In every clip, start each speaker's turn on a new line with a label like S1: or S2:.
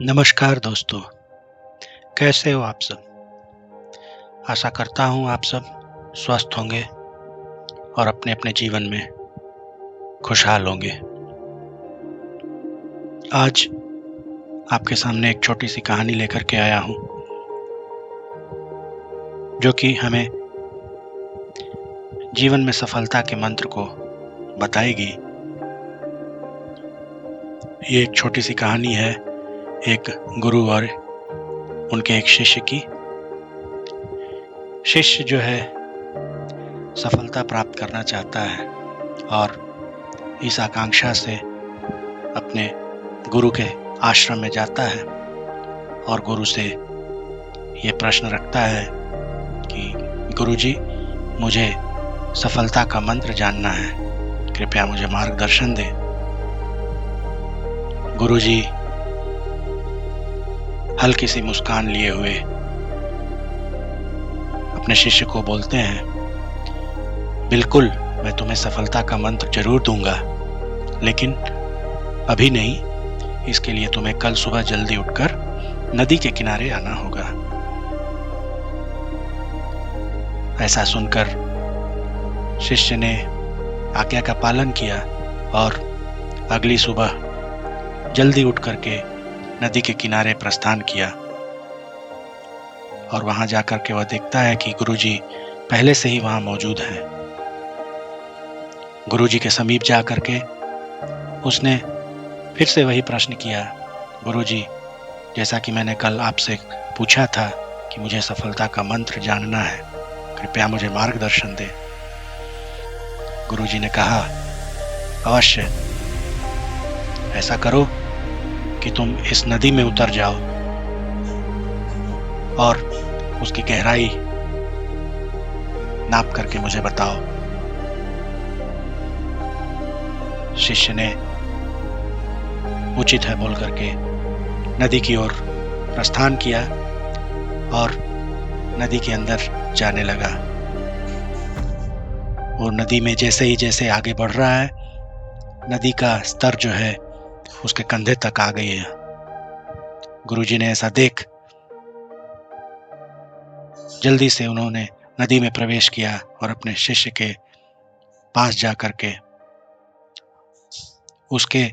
S1: नमस्कार दोस्तों, कैसे हो आप सब? आशा करता हूँ आप सब स्वस्थ होंगे और अपने-अपने जीवन में खुशहाल होंगे। आज आपके सामने एक छोटी-सी कहानी लेकर के आया हूँ, जो कि हमें जीवन में सफलता के मंत्र को बताएगी। ये एक छोटी-सी कहानी है एक गुरु और उनके एक शिष्य की। शिष्य जो है सफलता प्राप्त करना चाहता है और इस आकांक्षा से अपने गुरु के आश्रम में जाता है और गुरु से ये प्रश्न रखता है कि गुरुजी, मुझे सफलता का मंत्र जानना है, कृपया मुझे मार्गदर्शन दें। गुरुजी हल्की सी मुस्कान लिए हुए अपने शिष्य को बोलते हैं, बिल्कुल मैं तुम्हें सफलता का मंत्र जरूर दूंगा, लेकिन अभी नहीं। इसके लिए तुम्हें कल सुबह जल्दी उठकर नदी के किनारे आना होगा। ऐसा सुनकर शिष्य ने आज्ञा का पालन किया और अगली सुबह जल्दी उठ करके नदी के किनारे प्रस्थान किया। और वहां जाकर के वह देखता है कि गुरुजी पहले से ही वहां मौजूद हैं। गुरुजी के समीप जाकर के उसने फिर से वही प्रश्न किया, गुरुजी, जैसा कि मैंने कल आपसे पूछा था कि मुझे सफलता का मंत्र जानना है, कृपया मुझे मार्गदर्शन दें। गुरुजी ने कहा, अवश्य, ऐसा करो कि तुम इस नदी में उतर जाओ और उसकी गहराई नाप करके मुझे बताओ। शिष्य ने उचित है बोल करके नदी की ओर प्रस्थान किया और नदी के अंदर जाने लगा। और नदी में जैसे आगे बढ़ रहा है, नदी का स्तर जो है उसके कंधे तक आ गई है। गुरुजी ने ऐसा देख जल्दी से उन्होंने नदी में प्रवेश किया और अपने शिष्य के पास जाकर के उसके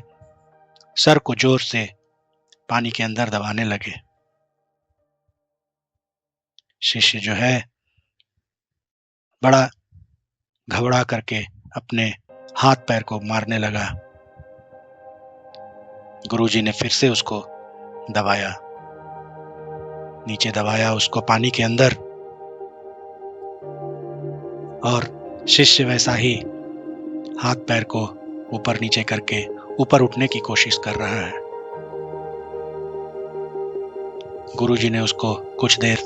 S1: सर को जोर से पानी के अंदर दबाने लगे। शिष्य जो है बड़ा घबरा करके अपने हाथ पैर को मारने लगा। गुरुजी ने फिर से उसको दबाया, नीचे दबाया उसको पानी के अंदर, और शिष्य वैसा ही हाथ पैर को ऊपर नीचे करके ऊपर उठने की कोशिश कर रहा है। गुरुजी ने उसको कुछ देर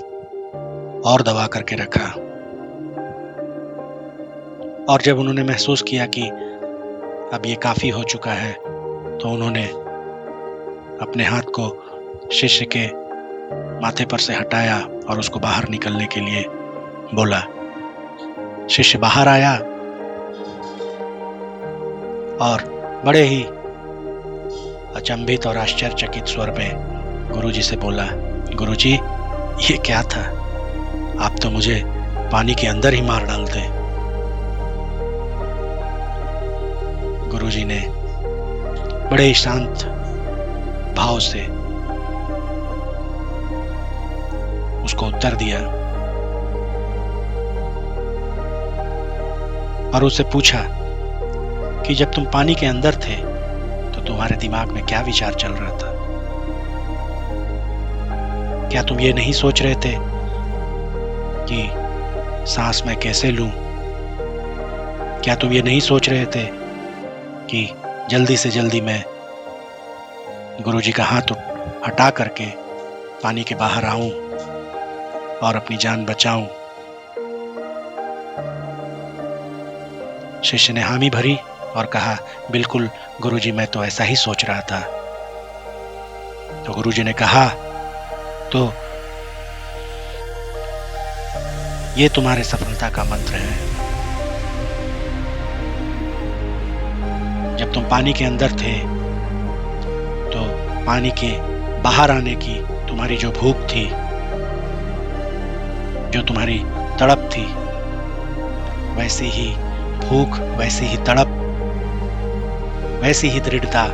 S1: और दबा करके रखा और जब उन्होंने महसूस किया कि अब ये काफी हो चुका है, तो उन्होंने अपने हाथ को शिष्य के माथे पर से हटाया और उसको बाहर निकलने के लिए बोला। शिष्य बाहर आया और बड़े ही अचंभित और आश्चर्यचकित स्वर में गुरुजी से बोला, गुरुजी, ये क्या था? आप तो मुझे पानी के अंदर ही मार डालते। गुरुजी ने बड़े ही शांत भाव से उसको उत्तर दिया और उससे पूछा कि जब तुम पानी के अंदर थे तो तुम्हारे दिमाग में क्या विचार चल रहा था? क्या तुम ये नहीं सोच रहे थे कि सांस मैं कैसे लूं? क्या तुम ये नहीं सोच रहे थे कि जल्दी से जल्दी मैं गुरुजी का हाथ हटा करके पानी के बाहर आऊं और अपनी जान बचाऊं? शिष्य ने हामी भरी और कहा, बिल्कुल गुरुजी, मैं तो ऐसा ही सोच रहा था। तो गुरुजी ने कहा, तो ये तुम्हारे सफलता का मंत्र है। जब तुम पानी के अंदर थे तो पानी के बाहर आने की तुम्हारी जो भूख थी, जो तुम्हारी तड़प थी, वैसी ही भूख, वैसी ही तड़प, वैसी ही दृढ़ता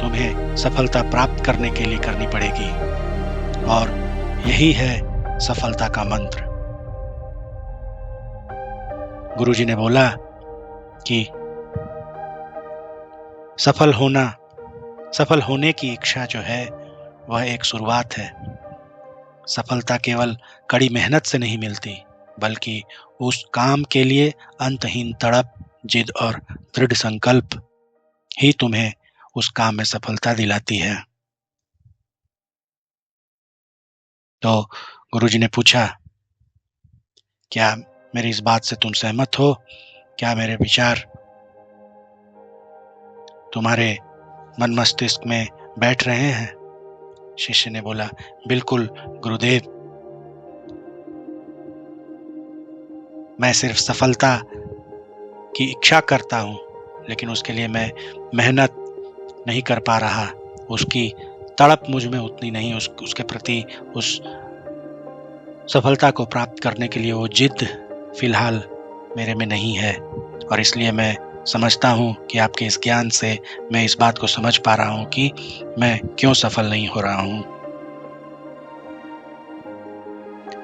S1: तुम्हें सफलता प्राप्त करने के लिए करनी पड़ेगी। और यही है सफलता का मंत्र। गुरुजी ने बोला कि सफल होने की इच्छा जो है वह एक शुरुआत है। सफलता केवल कड़ी मेहनत से नहीं मिलती, बल्कि उस काम के लिए अंतहीन तड़प, जिद और दृढ़ संकल्प ही तुम्हें उस काम में सफलता दिलाती है। तो गुरुजी ने पूछा, क्या मेरी इस बात से तुम सहमत हो? क्या मेरे विचार तुम्हारे मन मस्तिष्क में बैठ रहे हैं? शिष्य ने बोला, बिल्कुल गुरुदेव, मैं सिर्फ सफलता की इच्छा करता हूँ, लेकिन उसके लिए मैं मेहनत नहीं कर पा रहा। उसकी तड़प मुझ में उतनी नहीं, उसके प्रति, उस सफलता को प्राप्त करने के लिए वो जिद फिलहाल मेरे में नहीं है। और इसलिए मैं समझता हूँ कि आपके इस ज्ञान से मैं इस बात को समझ पा रहा हूँ कि मैं क्यों सफल नहीं हो रहा हूँ।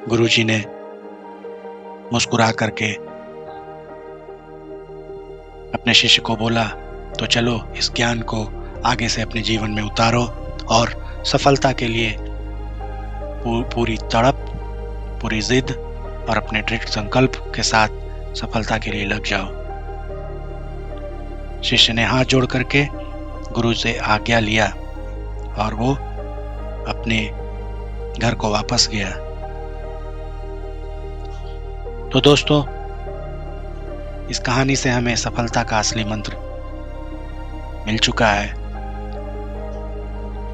S1: गुरुजी ने मुस्कुरा करके अपने शिष्य को बोला, तो चलो इस ज्ञान को आगे से अपने जीवन में उतारो और सफलता के लिए पूरी तड़प, पूरी जिद और अपने दृढ़ संकल्प के साथ सफलता के लिए लग जाओ। शिष्य ने हाथ जोड़ करके गुरु से आज्ञा लिया और वो अपने घर को वापस गया। तो दोस्तों, इस कहानी से हमें सफलता का असली मंत्र मिल चुका है,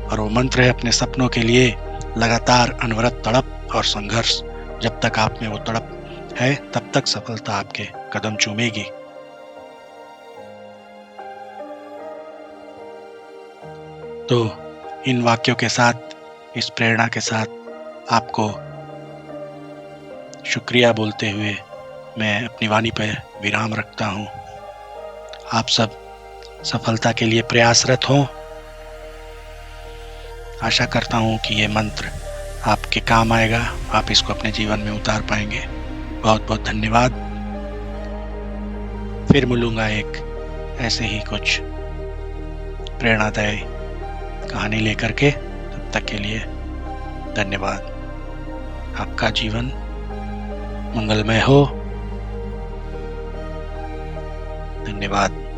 S1: और वो मंत्र है अपने सपनों के लिए लगातार अनवरत तड़प और संघर्ष। जब तक आप में वो तड़प है, तब तक सफलता आपके कदम चूमेगी। तो इन वाक्यों के साथ, इस प्रेरणा के साथ आपको शुक्रिया बोलते हुए मैं अपनी वाणी पर विराम रखता हूँ। आप सब सफलता के लिए प्रयासरत हों। आशा करता हूँ कि ये मंत्र आपके काम आएगा, आप इसको अपने जीवन में उतार पाएंगे। बहुत बहुत धन्यवाद। फिर मिलूंगा एक ऐसे ही कुछ प्रेरणादायी कहानी लेकर के। तब तक के लिए धन्यवाद। आपका जीवन मंगलमय हो। धन्यवाद।